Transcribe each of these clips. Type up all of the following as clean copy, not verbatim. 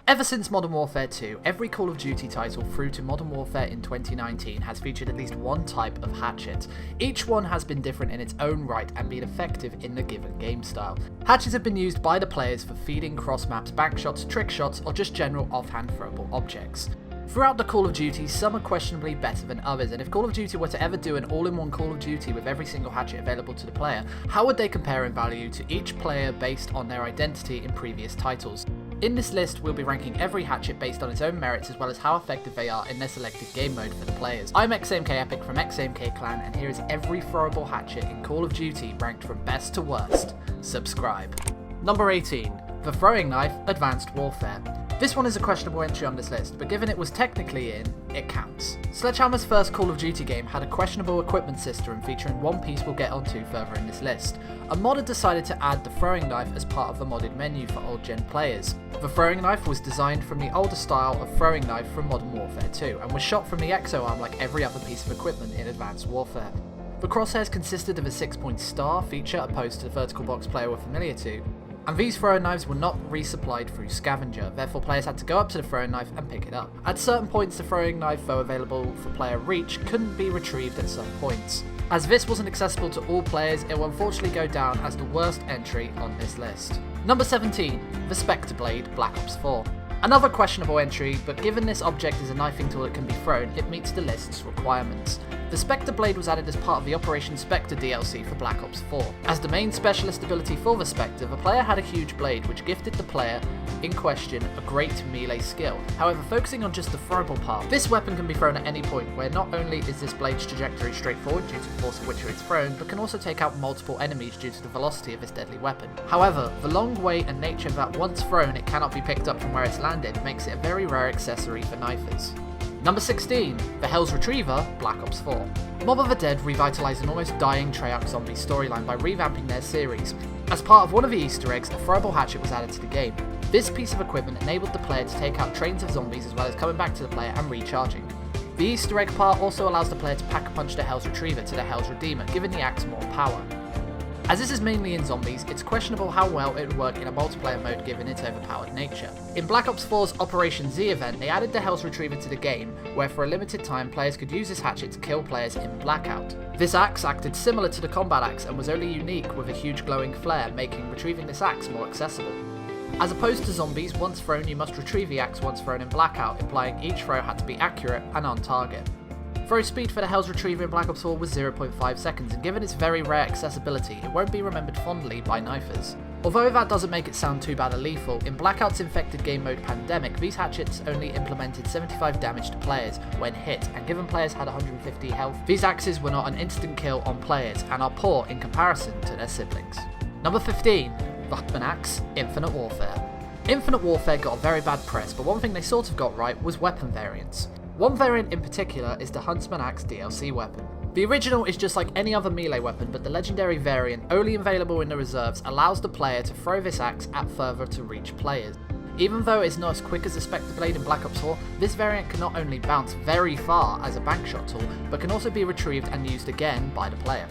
Ever since Modern Warfare 2, every Call of Duty title through to Modern Warfare in 2019 has featured at least one type of hatchet. Each one has been different in its own right and been effective in the given game style. Hatchets have been used by the players for feeding cross-maps, bank shots, trick shots, or just general offhand throwable objects. Throughout the Call of Duty, some are questionably better than others, and if Call of Duty were to ever do an all-in-one Call of Duty with every single hatchet available to the player, how would they compare in value to each player based on their identity in previous titles? In this list, we'll be ranking every hatchet based on its own merits as well as how effective they are in their selected game mode for the players. I'm xAMK Epic from xAMK Clan, and here is every throwable hatchet in Call of Duty ranked from best to worst. Subscribe. Number 18. The Throwing Knife Advanced Warfare. This one is a questionable entry on this list, but given it was technically in, it counts. Sledgehammer's first Call of Duty game had a questionable equipment system featuring one piece we'll get onto further in this list. A modder decided to add the throwing knife as part of the modded menu for old gen players. The throwing knife was designed from the older style of throwing knife from Modern Warfare 2, and was shot from the exo arm like every other piece of equipment in Advanced Warfare. The crosshairs consisted of a 6-point star feature opposed to the vertical box player were familiar to, and these throwing knives were not resupplied through scavenger, therefore players had to go up to the throwing knife and pick it up. At certain points the throwing knife, though available for player reach, couldn't be retrieved at some points. As this wasn't accessible to all players, it will unfortunately go down as the worst entry on this list. Number 17. The Spectre Blade Black Ops 4. Another questionable entry, but given this object is a knifing tool that can be thrown, it meets the list's requirements. The Spectre Blade was added as part of the Operation Spectre DLC for Black Ops 4. As the main specialist ability for the Spectre, the player had a huge blade which gifted the player in question a great melee skill. However, focusing on just the throwable part, this weapon can be thrown at any point, where not only is this blade's trajectory straightforward due to the force at which it's thrown, but can also take out multiple enemies due to the velocity of this deadly weapon. However, the long weight and nature that once thrown it cannot be picked up from where it's landed makes it a very rare accessory for knifers. Number 16. The Hell's Retriever Black Ops 4. Mob of the Dead revitalised an almost dying Treyarch zombie storyline by revamping their series. As part of one of the Easter eggs, a throwable hatchet was added to the game. This piece of equipment enabled the player to take out trains of zombies as well as coming back to the player and recharging. The Easter egg part also allows the player to pack-a-punch the Hell's Retriever to the Hell's Redeemer, giving the axe more power. As this is mainly in zombies, it's questionable how well it would work in a multiplayer mode given its overpowered nature. In Black Ops 4's Operation Z event, they added the Hell's Retriever to the game, where for a limited time players could use this hatchet to kill players in Blackout. This axe acted similar to the combat axe and was only unique with a huge glowing flare, making retrieving this axe more accessible. As opposed to zombies, once thrown you must retrieve the axe once thrown in Blackout, implying each throw had to be accurate and on target. Throw speed for the Hell's Retriever in Black Ops 4 was 0.5 seconds, and given its very rare accessibility, it won't be remembered fondly by knifers. Although that doesn't make it sound too bad or lethal, in Blackout's infected game mode Pandemic, these hatchets only implemented 75 damage to players when hit, and given players had 150 health, these axes were not an instant kill on players, and are poor in comparison to their siblings. Number 15. The Huntsman Axe Infinite Warfare. Infinite Warfare got a very bad press, but one thing they sort of got right was weapon variants. One variant in particular is the Huntsman Axe DLC weapon. The original is just like any other melee weapon, but the legendary variant, only available in the reserves, allows the player to throw this axe at further to reach players. Even though it's not as quick as the Spectre Blade in Black Ops 4, this variant can not only bounce very far as a bank shot tool, but can also be retrieved and used again by the player.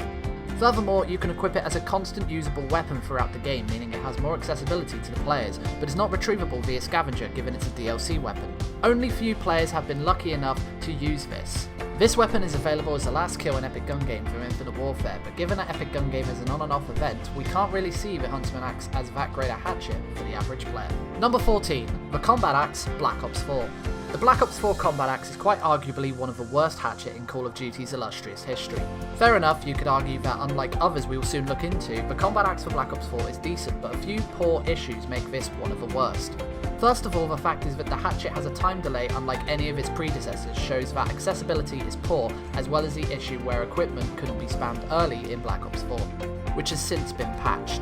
Furthermore, you can equip it as a constant usable weapon throughout the game, meaning it has more accessibility to the players, but is not retrievable via scavenger given it's a DLC weapon. Only few players have been lucky enough to use this. This weapon is available as the last kill in Epic Gun Game through Infinite Warfare, but given that Epic Gun Game is an on and off event, we can't really see the Huntsman Axe as that great a hatchet for the average player. Number 14. The Combat Axe Black Ops 4. The Black Ops 4 Combat Axe is quite arguably one of the worst hatchet in Call of Duty's illustrious history. Fair enough, you could argue that unlike others we will soon look into, the Combat Axe for Black Ops 4 is decent, but a few poor issues make this one of the worst. First of all, the fact is that the hatchet has a time delay unlike any of its predecessors, shows that accessibility is poor, as well as the issue where equipment couldn't be spammed early in Black Ops 4, which has since been patched.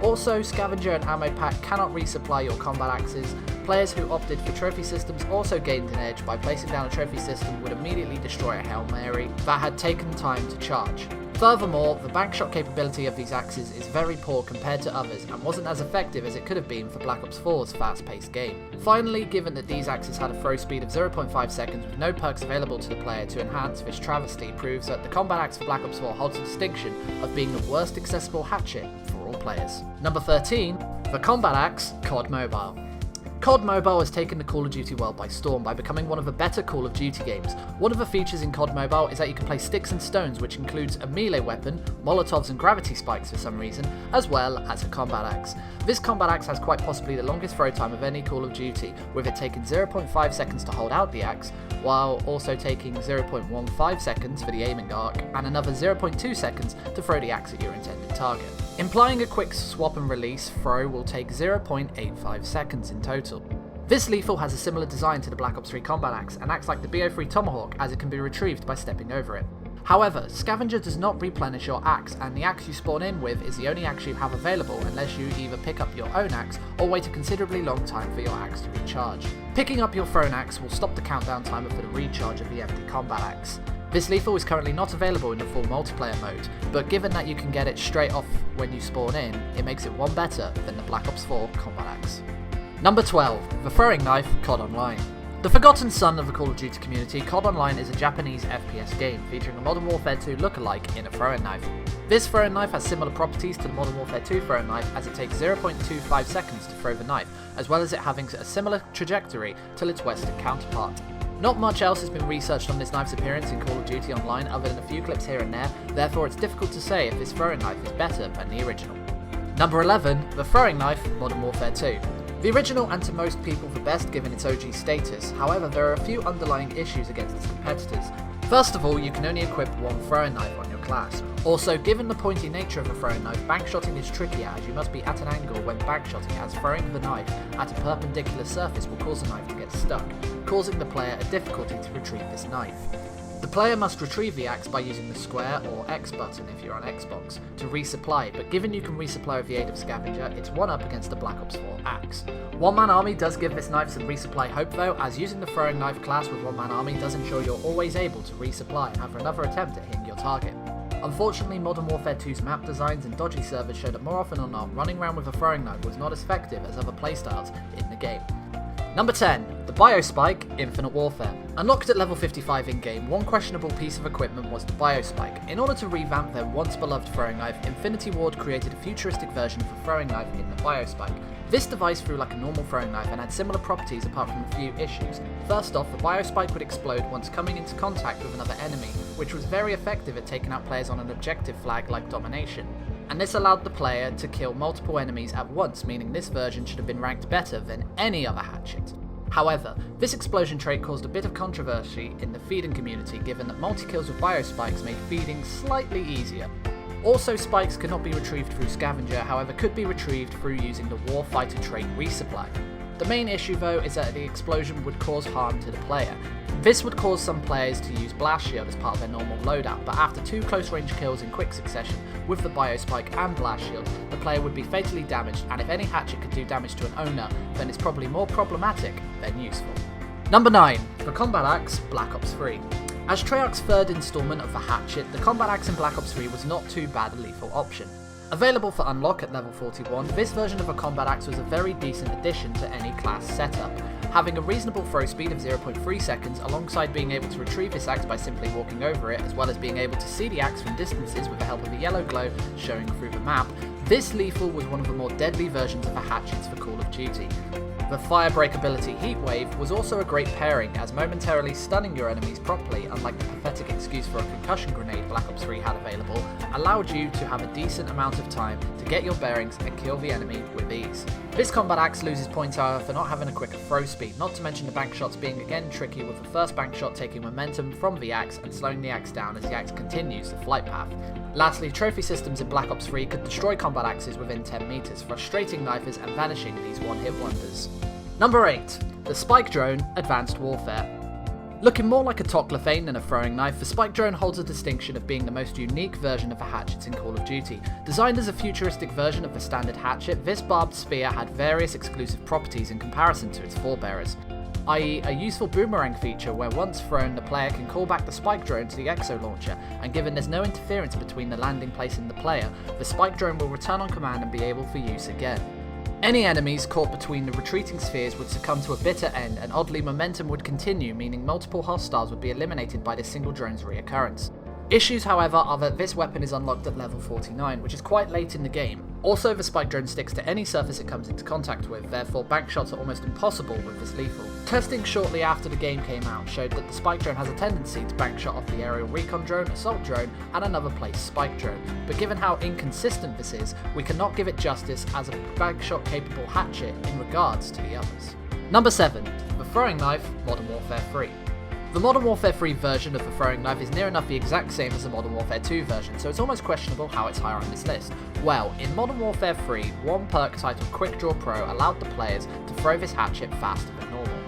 Also, Scavenger and Ammo Pack cannot resupply your combat axes. Players who opted for trophy systems also gained an edge by placing down a trophy system would immediately destroy a Hail Mary that had taken time to charge. Furthermore, the bank shot capability of these axes is very poor compared to others and wasn't as effective as it could have been for Black Ops 4's fast-paced game. Finally, given that these axes had a throw speed of 0.5 seconds with no perks available to the player to enhance this travesty, proves that the combat axe for Black Ops 4 holds the distinction of being the worst accessible hatchet for all players. Number 13. The Combat Axe COD Mobile. COD Mobile has taken the Call of Duty world by storm by becoming one of the better Call of Duty games. One of the features in COD Mobile is that you can play sticks and stones, which includes a melee weapon, molotovs and gravity spikes for some reason, as well as a combat axe. This combat axe has quite possibly the longest throw time of any Call of Duty, with it taking 0.5 seconds to hold out the axe, while also taking 0.15 seconds for the aiming arc, and another 0.2 seconds to throw the axe at your intended target. Implying a quick swap and release throw will take 0.85 seconds in total. This lethal has a similar design to the Black Ops 3 combat axe and acts like the BO3 Tomahawk, as it can be retrieved by stepping over it. However, Scavenger does not replenish your axe, and the axe you spawn in with is the only axe you have available unless you either pick up your own axe or wait a considerably long time for your axe to recharge. Picking up your thrown axe will stop the countdown timer for the recharge of the empty combat axe. This lethal is currently not available in the full multiplayer mode, but given that you can get it straight off when you spawn in, it makes it one better than the Black Ops 4 combat axe. Number 12. The Throwing Knife, COD Online. The forgotten son of the Call of Duty community, COD Online is a Japanese FPS game featuring a Modern Warfare 2 lookalike in a throwing knife. This throwing knife has similar properties to the Modern Warfare 2 throwing knife, as it takes 0.25 seconds to throw the knife, as well as it having a similar trajectory to its Western counterpart. Not much else has been researched on this knife's appearance in Call of Duty Online other than a few clips here and there, therefore it's difficult to say if this throwing knife is better than the original. Number 11. The Throwing Knife, Modern Warfare 2. The original, and to most people the best given its OG status, however there are a few underlying issues against its competitors. First of all, you can only equip one throwing knife on your class. Also, given the pointy nature of a throwing knife, bankshotting is trickier as you must be at an angle when bankshotting, as throwing the knife at a perpendicular surface will cause the knife to get stuck, causing the player a difficulty to retrieve this knife. The player must retrieve the axe by using the square or X button if you're on Xbox to resupply, but given you can resupply with the aid of Scavenger, it's one up against the Black Ops 4 axe. One Man Army does give this knife some resupply hope though, as using the throwing knife class with One Man Army does ensure you're always able to resupply and have another attempt at hitting your target. Unfortunately, Modern Warfare 2's map designs and dodgy servers show that more often than not, running around with a throwing knife was not as effective as other playstyles in the game. Number 10. The Biospike, Infinite Warfare. Unlocked at level 55 in-game, one questionable piece of equipment was the Biospike. In order to revamp their once-beloved throwing knife, Infinity Ward created a futuristic version of a throwing knife in the Biospike. This device threw like a normal throwing knife and had similar properties apart from a few issues. First off, the Biospike would explode once coming into contact with another enemy, which was very effective at taking out players on an objective flag like Domination. And this allowed the player to kill multiple enemies at once, meaning this version should have been ranked better than any other hatchet. However, this explosion trait caused a bit of controversy in the feeding community, given that multi-kills with biospikes made feeding slightly easier. Also, spikes could not be retrieved through Scavenger, however could be retrieved through using the Warfighter trait resupply. The main issue though is that the explosion would cause harm to the player. This would cause some players to use Blast Shield as part of their normal loadout, but after two close range kills in quick succession with the Biospike and Blast Shield, the player would be fatally damaged, and if any hatchet could do damage to an owner, then it's probably more problematic than useful. Number 9. The Combat Axe, Black Ops 3. As Treyarch's third installment of the hatchet, the Combat Axe in Black Ops 3 was not too bad a lethal option. Available for unlock at level 41, this version of a combat axe was a very decent addition to any class setup, having a reasonable throw speed of 0.3 seconds alongside being able to retrieve this axe by simply walking over it, as well as being able to see the axe from distances with the help of a yellow glow showing through the map. This lethal was one of the more deadly versions of the hatchets for Call of Duty. The fire breakability Heatwave was also a great pairing, as momentarily stunning your enemies properly, unlike the pathetic excuse for a concussion grenade Black Ops 3 had available, allowed you to have a decent amount of time to get your bearings and kill the enemy with ease. This combat axe loses points however for not having a quicker throw speed, not to mention the bank shots being again tricky, with the first bank shot taking momentum from the axe and slowing the axe down as the axe continues the flight path. Lastly, trophy systems in Black Ops 3 could destroy combat axes within 10 meters, frustrating knifers and vanishing these one-hit wonders. Number 8. The Spike Drone, Advanced Warfare. Looking more like a Toclafane than a throwing knife, the Spike Drone holds a distinction of being the most unique version of the hatchets in Call of Duty. Designed as a futuristic version of the standard hatchet, this barbed spear had various exclusive properties in comparison to its forebearers, i.e. a useful boomerang feature where once thrown the player can call back the Spike Drone to the Exo Launcher, and given there's no interference between the landing place and the player, the Spike Drone will return on command and be able for use again. Any enemies caught between the retreating spheres would succumb to a bitter end, and oddly momentum would continue, meaning multiple hostiles would be eliminated by this single drone's reoccurrence. Issues however are that this weapon is unlocked at level 49, which is quite late in the game. Also, the spike drone sticks to any surface it comes into contact with, therefore bank shots are almost impossible with this lethal. Testing shortly after the game came out showed that the spike drone has a tendency to bank shot off the aerial recon drone, assault drone, and another placed spike drone, but given how inconsistent this is, we cannot give it justice as a bank shot capable hatchet in regards to the others. Number 7. The Throwing Knife, Modern Warfare 3. The Modern Warfare 3 version of the throwing knife is near enough the exact same as the Modern Warfare 2 version, so it's almost questionable how it's higher on this list. Well, in Modern Warfare 3, one perk titled Quick Draw Pro allowed the players to throw this hatchet faster than normal.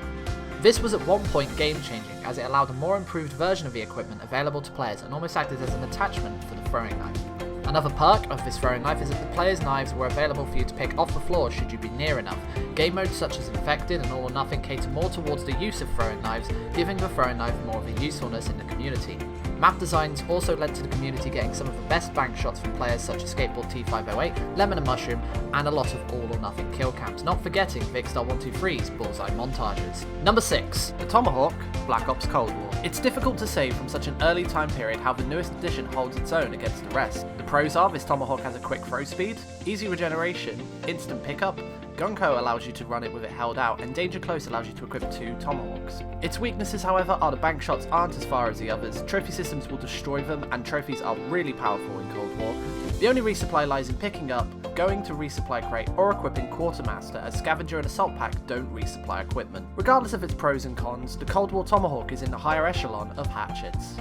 This was at one point game changing, as it allowed a more improved version of the equipment available to players and almost acted as an attachment for the throwing knife. Another perk of this throwing knife is that the players' knives were available for you to pick off the floor should you be near enough. Game modes such as Infected and All or Nothing cater more towards the use of throwing knives, giving the throwing knife more of a usefulness in the community. Map designs also led to the community getting some of the best bank shots from players such as Skateboard T508, Lemon and Mushroom, and a lot of All or Nothing kill cams, not forgetting Vigstar123's Bullseye montages. Number 6. The Tomahawk, Black Ops Cold War. It's difficult to say from such an early time period how the newest edition holds its own against the rest. The pros are this Tomahawk has a quick throw speed, easy regeneration, instant pickup, Gunko allows you to run it with it held out, and Danger Close allows you to equip 2 Tomahawks. Its weaknesses, however, are the bank shots aren't as far as the others, trophy systems will destroy them, and trophies are really powerful in Cold War. The only resupply lies in picking up, going to resupply crate, or equipping Quartermaster, as Scavenger and Assault Pack don't resupply equipment. Regardless of its pros and cons, the Cold War Tomahawk is in the higher echelon of hatchets.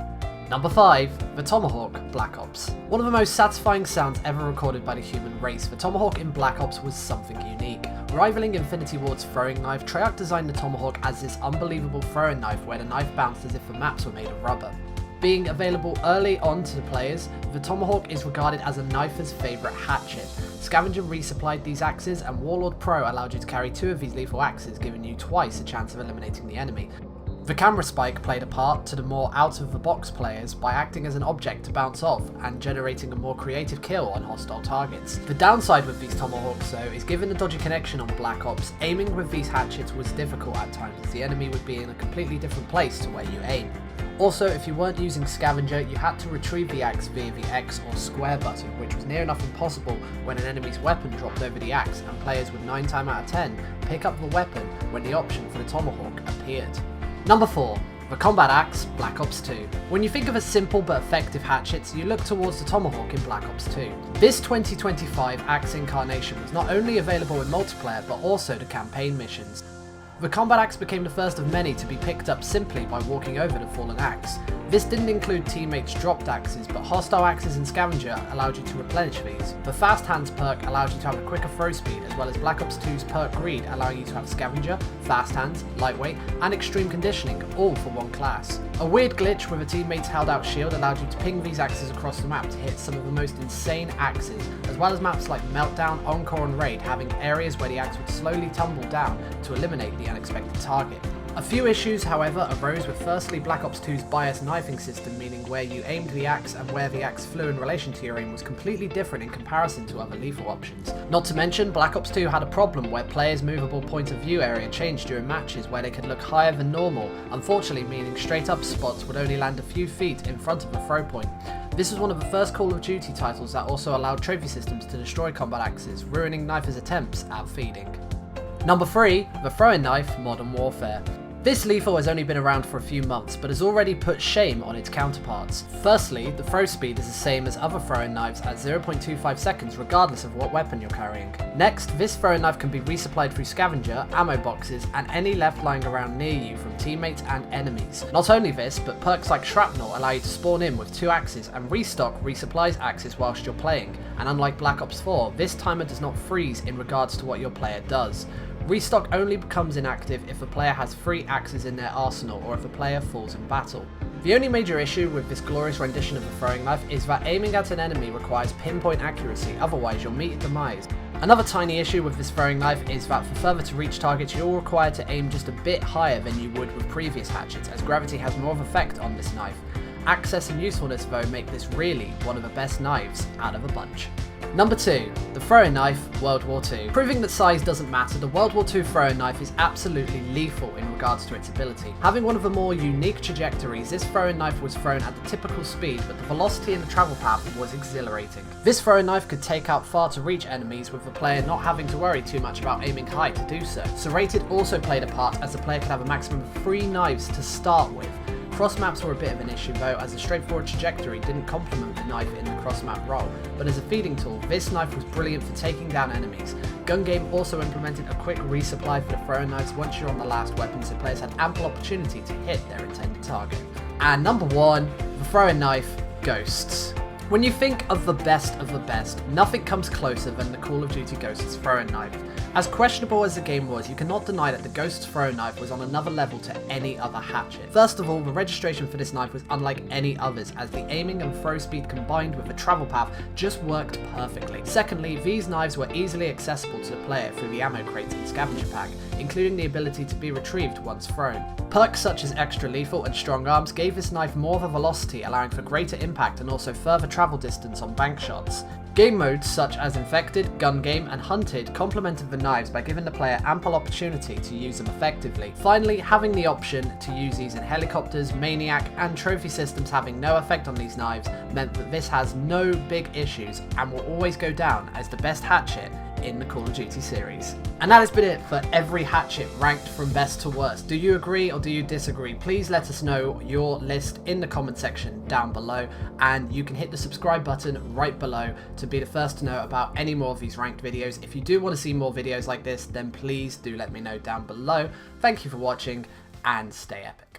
Number 5. The Tomahawk, Black Ops. One of the most satisfying sounds ever recorded by the human race, the Tomahawk in Black Ops was something unique. Rivaling Infinity Ward's throwing knife, Treyarch designed the Tomahawk as this unbelievable throwing knife where the knife bounced as if the maps were made of rubber. Being available early on to the players, the Tomahawk is regarded as a knifer's favourite hatchet. Scavenger resupplied these axes, and Warlord Pro allowed you to carry 2 of these lethal axes, giving you twice a chance of eliminating the enemy. The camera spike played a part to the more out-of-the-box players by acting as an object to bounce off and generating a more creative kill on hostile targets. The downside with these Tomahawks though is given the dodgy connection on Black Ops, aiming with these hatchets was difficult at times as the enemy would be in a completely different place to where you aim. Also, if you weren't using Scavenger, you had to retrieve the axe via the X or square button, which was near enough impossible when an enemy's weapon dropped over the axe, and players would 9 times out of 10 pick up the weapon when the option for the Tomahawk appeared. Number 4. The Combat Axe, Black Ops 2. When you think of a simple but effective hatchets, you look towards the Tomahawk in Black Ops 2. This 2025 Axe incarnation was not only available in multiplayer, but also the campaign missions. The Combat Axe became the first of many to be picked up simply by walking over the fallen axe. This didn't include teammates' dropped axes, but hostile axes and Scavenger allowed you to replenish these. The Fast Hands perk allowed you to have a quicker throw speed, as well as Black Ops 2's perk Greed allowing you to have Scavenger, Fast Hands, Lightweight, and Extreme Conditioning, all for one class. A weird glitch with a teammate's held out shield allowed you to ping these axes across the map to hit some of the most insane axes, as well as maps like Meltdown, Encore, and Raid having areas where the axe would slowly tumble down to eliminate the unexpected target. A few issues, however, arose with firstly Black Ops 2's bias knifing system, meaning where you aimed the axe and where the axe flew in relation to your aim was completely different in comparison to other lethal options. Not to mention, Black Ops 2 had a problem where players' movable point of view area changed during matches where they could look higher than normal, unfortunately meaning straight up spots would only land a few feet in front of the throw point. This was one of the first Call of Duty titles that also allowed trophy systems to destroy combat axes, ruining knifers' attempts at feeding. Number 3. The Throwing Knife, Modern Warfare. This lethal has only been around for a few months, but has already put shame on its counterparts. Firstly, the throw speed is the same as other throwing knives at 0.25 seconds regardless of what weapon you're carrying. Next, this throwing knife can be resupplied through Scavenger, ammo boxes, and any left lying around near you from teammates and enemies. Not only this, but perks like Shrapnel allow you to spawn in with 2 axes, and Restock resupplies axes whilst you're playing, and unlike Black Ops 4, this timer does not freeze in regards to what your player does. Restock only becomes inactive if a player has 3 axes in their arsenal or if a player falls in battle. The only major issue with this glorious rendition of the throwing knife is that aiming at an enemy requires pinpoint accuracy, otherwise you'll meet demise. Another tiny issue with this throwing knife is that for further to reach targets you're required to aim just a bit higher than you would with previous hatchets, as gravity has more of an effect on this knife. Access and usefulness though make this really one of the best knives out of a bunch. Number 2. The throwing knife, World War II. Proving that size doesn't matter, the World War II throwing knife is absolutely lethal in regards to its ability. Having one of the more unique trajectories, this throwing knife was thrown at the typical speed, but the velocity and the travel path was exhilarating. This throwing knife could take out far to reach enemies, with the player not having to worry too much about aiming high to do so. Serrated also played a part, as the player could have a maximum of 3 knives to start with. Cross maps were a bit of an issue though, as a straightforward trajectory didn't complement the knife in the cross map role, but as a feeding tool, this knife was brilliant for taking down enemies. Gun Game also implemented a quick resupply for the throwing knives once you're on the last weapon, so players had ample opportunity to hit their intended target. And number 1, the throwing knife, Ghosts. When you think of the best, nothing comes closer than the Call of Duty Ghosts throwing knife. As questionable as the game was, you cannot deny that the Ghosts throwing knife was on another level to any other hatchet. First of all, the registration for this knife was unlike any others, as the aiming and throw speed combined with the travel path just worked perfectly. Secondly, these knives were easily accessible to the player through the ammo crates and scavenger pack, including the ability to be retrieved once thrown. Perks such as extra lethal and strong arms gave this knife more of a velocity, allowing for greater impact and also further travel distance on bank shots. Game modes such as Infected, Gun Game, and Hunted complemented the knives by giving the player ample opportunity to use them effectively. Finally, having the option to use these in helicopters, Maniac, and trophy systems having no effect on these knives meant that this has no big issues and will always go down as the best hatchet in the Call of Duty series. And that has been it for every hatchet ranked from best to worst. Do you agree or do you disagree? Please let us know your list in the comment section down below, and you can hit the subscribe button right below to be the first to know about any more of these ranked videos. If you do want to see more videos like this, then please do let me know down below. Thank you for watching and stay epic.